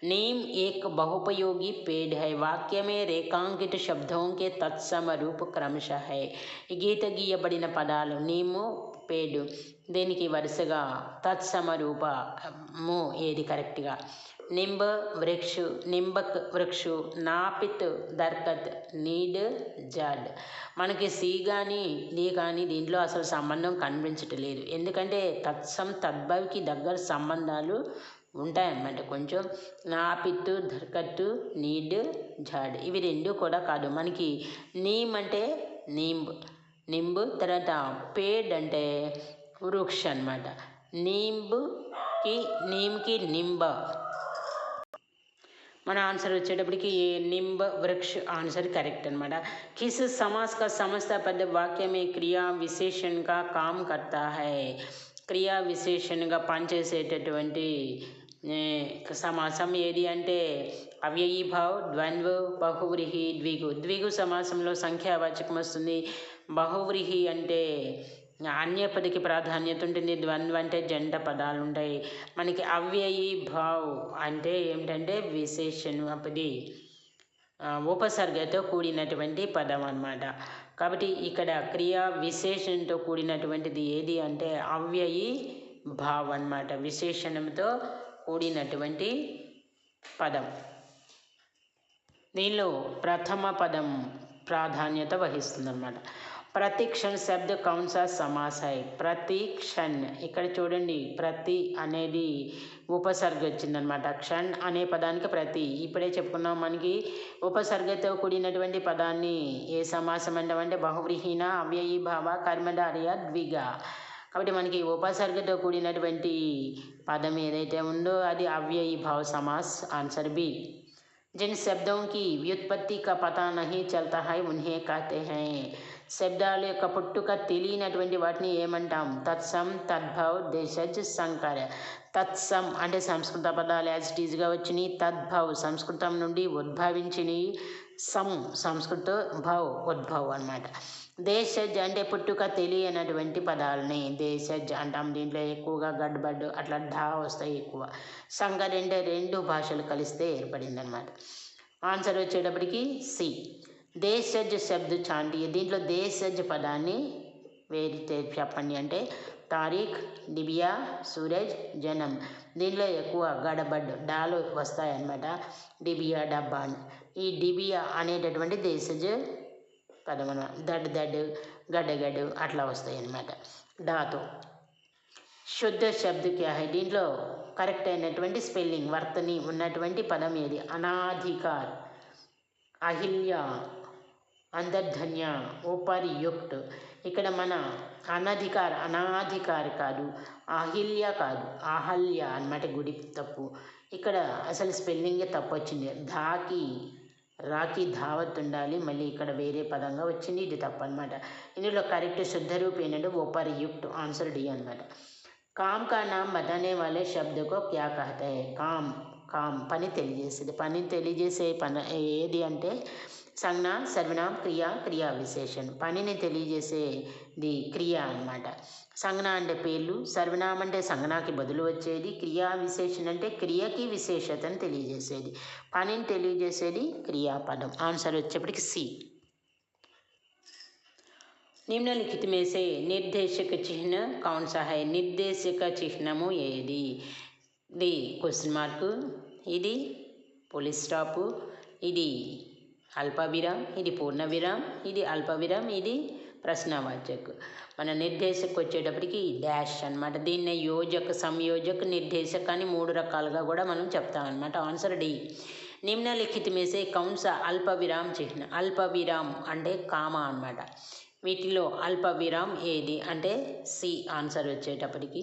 नीम एक बहुपयोगी पेड़ है. वाक्य में रेखांकित शब्दों के तत्सम रूप क्रमशः है. గీత గీయబడిన పదాలు నీము, పేడు దీనికి వరుసగా తత్సమ రూపము ఏది కరెక్ట్గా? నింబ వృక్ష, నింబక్ వృక్షు, నాపిత్ దర్కత్, నీడ్ జాడ్. మనకి సి కానీ డి కానీ దీంట్లో అసలు సంబంధం కనిపించట్లేదు. ఎందుకంటే తత్సం తద్భవికి దగ్గర సంబంధాలు ఉంటాయన్నమాట. కొంచెం నాపిత్తు, దర్కత్తు, నీడ్, జాడ్ ఇవి రెండు కూడా కాదు. మనకి నీమ్ అంటే నింబ్, తర్వాత పేడ్ అంటే వృక్ష అనమాట. నీమ్కి నింబ. మన ఆన్సర్ వచ్చేటప్పటికి निम्ब वृक्ष आंसर करेक्ट అనమాట. किस समास का समस्त पद वाक्य में क्रिया विशेषण का काम करता है. క్రియా విశేషణగా పనిచేసేటటువంటి సమాసం ఏది అంటే అవ్యయీభావ్ ద్వంద్వ బహువ్రీహి ద్విగు. ద్విగు సమాసంలో సంఖ్యావాచకం వస్తుంది. బహువ్రీహి అంటే అన్యపదికి ప్రాధాన్యత ఉంటుంది. ద్వంద్వ అంటే జంట పదాలు ఉంటాయి. మనకి అవ్యయీభావ్ అంటే ఏమిటంటే విశేషణపది ఉపసర్గతో కూడినటువంటి పదం అన్నమాట. కాబట్టి ఇక్కడ క్రియా విశేషణంతో కూడినటువంటిది ఏది అంటే అవ్యయీ భావ్ అన్నమాట. విశేషణంతో కూడినటువంటి పదం. దీనిలో ప్రథమ పదం ప్రాధాన్యత వహిస్తుందన్నమాట. ప్రతిక్షణ శబ్ద కౌన్ సా సమాస్ హై. ప్రతిక్షణ్ ఇక్కడ చూడండి, ప్రతి అనేది ఉపసర్గ వచ్చిందనమాట. క్షణ్ అనే పదానికి ప్రతి. ఇప్పుడే చెప్పుకున్నాం, మనకి ఉపసర్గతో కూడినటువంటి పదాన్ని ఏ సమాసం అంటామంటే బహువ్రీహీన అవ్యయీభావ కర్మధారయ ద్విగ. కాబట్టి మనకి ఉపసర్గతో కూడినటువంటి పదం ఏదైతే ఉందో అది అవ్యయీభావ సమాస్. Answer B. जिन शब्दों की व्युत्पत्ति का पता नहीं चलता है उन्हें कहते हैं. శబ్దాల యొక్క పుట్టుక తెలియనటువంటి వాటిని ఏమంటాం? తత్సం, తద్భవ్, దేశజ్, సంకర. తత్సం అంటే సంస్కృత పదాలు యాజ్ ఇట్ ఈజ్గా వచ్చినాయి. తద్భవ్ సంస్కృతం నుండి ఉద్భవించినవి. సం సంస్కృత, భవ్ ఉద్భవ్ అన్నమాట. దేశజ్ అంటే పుట్టుక తెలియనటువంటి పదాలని దేశజ్ అంటాం. దీంట్లో ఎక్కువగా గడ్బడ్ అట్లా ఢా వస్తాయి ఎక్కువ. సంకర్ అంటే రెండు భాషలు కలిస్తే ఏర్పడింది అనమాట. ఆన్సర్ వచ్చేటప్పటికి సి. దేశజ్ శబ్ద చాంటి. దీంట్లో దేశజ్ పదాన్ని వేరు చెప్పండి అంటే తారీఖ్, డిబియా, సూరజ్, జనం. దీంట్లో ఎక్కువ గడబడ్ డాలు వస్తాయన్నమాట. డిబియా డబ్బా. ఈ డిబియా అనేటటువంటి దేశజ్ పదం అన్నమాట. దడ్ దడ్, గడ్డగడ్డు అట్లా వస్తాయి అన్నమాట డాతో. శుద్ధ శబ్ద క్యా హై. దీంట్లో కరెక్ట్ అయినటువంటి స్పెల్లింగ్ వర్తని ఉన్నటువంటి పదం ఏది? అనాధికార్, అహిల్య, అంతర్ధన్య, ఉపర్యుక్ట్. ఇక్కడ మన అనాధికార్ కాదు, అహిల్య కాదు, అహల్య అన్నమాట. గుడి తప్పు. ఇక్కడ అసలు స్పెల్లింగే తప్పు వచ్చింది. ధాకి రాకి ధావత్ ఉండాలి, మళ్ళీ ఇక్కడ వేరే పదంగా వచ్చింది, ఇది తప్పు అనమాట. ఇందులో కరెక్ట్ శుద్ధ రూపం ఏంటంటే ఉపర్యుక్ట్. ఆన్సర్ డి అనమాట. కామ్ కా నామ్ బతానే వాలే శబ్ద కో క్యా కహతే హై. కామ్ కామ్ పని తెలియజేసేది. పని తెలియజేసే పని ఏది అంటే సంజ్ఞ, సర్వనామ, క్రియ, క్రియా విశేషణం. పనిని తెలియజేసేది క్రియ అన్నమాట. సంజ్ఞ అంటే పేర్లు, సర్వనామం అంటే సంజ్ఞకి బదులు వచ్చేది, క్రియా విశేషణం అంటే క్రియకి విశేషతను తెలియజేసేది. పనిని తెలియజేసేది క్రియాపదం. ఆన్సర్ వచ్చేప్పటికి సి. నిమ్నలిఖిత में से నిర్దేశక చిహ్న कौन सा है. నిర్దేశక చిహ్నము ఏది? ఇది క్వశ్చన్ మార్కు, ఇది పోలీస్ స్టాపు, ఇది అల్పవిరామ్, ఇది పూర్ణవిరామ్, ఇది అల్పవిరామ్, ఇది ప్రశ్నవాచక్. మన నిర్దేశకు వచ్చేటప్పటికి డాష్ అనమాట. దీన్నే యోజక, సంయోజక్, నిర్దేశక్ అని మూడు రకాలుగా కూడా మనం చెప్తామన్నమాట. Answer D. నిమ్నలిఖిత में से कौन सा అల్పవిరామ్ చిహ్న. అల్పవిరామ్ అంటే కామా అన్నమాట. వీటిలో అల్పవిరామ్ ఏది అంటే సి ఆన్సర్ వచ్చేటప్పటికి.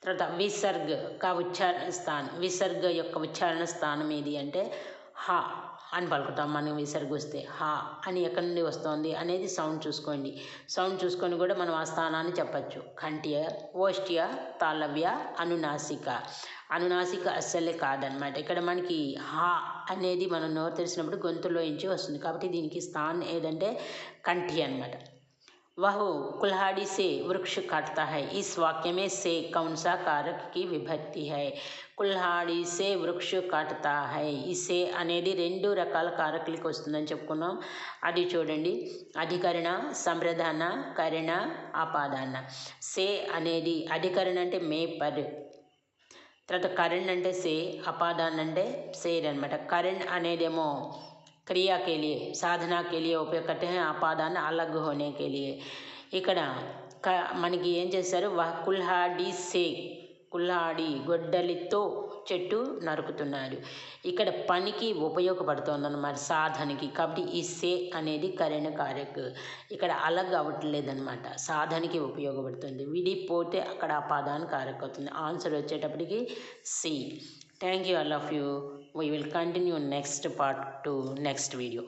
తర్వాత విసర్గ కా ఉచ్చారణ స్థానం. విసర్గ యొక్క ఉచ్చారణ స్థానం ఏది అంటే హా అని పలుకుతాం మనం. విసర్గ వస్తే హా అని ఎక్కడి నుండి వస్తుంది అనేది సౌండ్ చూసుకోండి. సౌండ్ చూసుకొని కూడా మనం ఆ స్థానాన్ని చెప్పచ్చు. కంఠ్య, ఓష్ఠ్య, తాళవ్య, అనునాసిక. అనునాసిక అస్సలే కాదనమాట. ఇక్కడ మనకి హా అనేది మనం నోరు తెరిచినప్పుడు గొంతులో నుంచి వస్తుంది. కాబట్టి దీనికి స్థానం ఏదంటే కంఠి అనమాట. वह कुल्हाड़ी से वृक्ष काटता है. इस वाक्य में से कौन सा कारक की विभक्ति है. కుల్హాడి సే వృక్ష కాటుతా హై. ఈ సే అనేది రెండు రకాల కారకులకి వస్తుందని చెప్పుకున్నాం. అది చూడండి, అధికరణ, సంప్రదాన, కరణ, ఆపాదాన. సే అనేది అధికరణ అంటే మే పర్, తర్వాత కరణ్ అంటే సే, అపాదాన్ అంటే సేర్ అనమాట. కరణ్ అనేదేమో क्रिया के लिए, साधना के लिए उपयोग करते हैं. आपादान अलग होने के लिए. ఇక్కడ మనకి ఏం చేశారు, కుల్హాడి సే, కుల్హాడి గొడ్డలితో చెట్టు నరుకుతున్నారు. ఇక్కడ పనికి ఉపయోగపడుతుంది అన్నమాట, సాధనకి. కాబట్టి ఈ సే అనేది కరణ కారక్. ఇక్కడ అలగ్ అవ్వట్లేదన్నమాట, సాధనకి ఉపయోగపడుతుంది. విడిపోతే అక్కడ అపాదాన్ కారక్ అవుతుంది. ఆన్సర్ వచ్చేటప్పటికి C. Thank you all of you. We will continue next part to next video.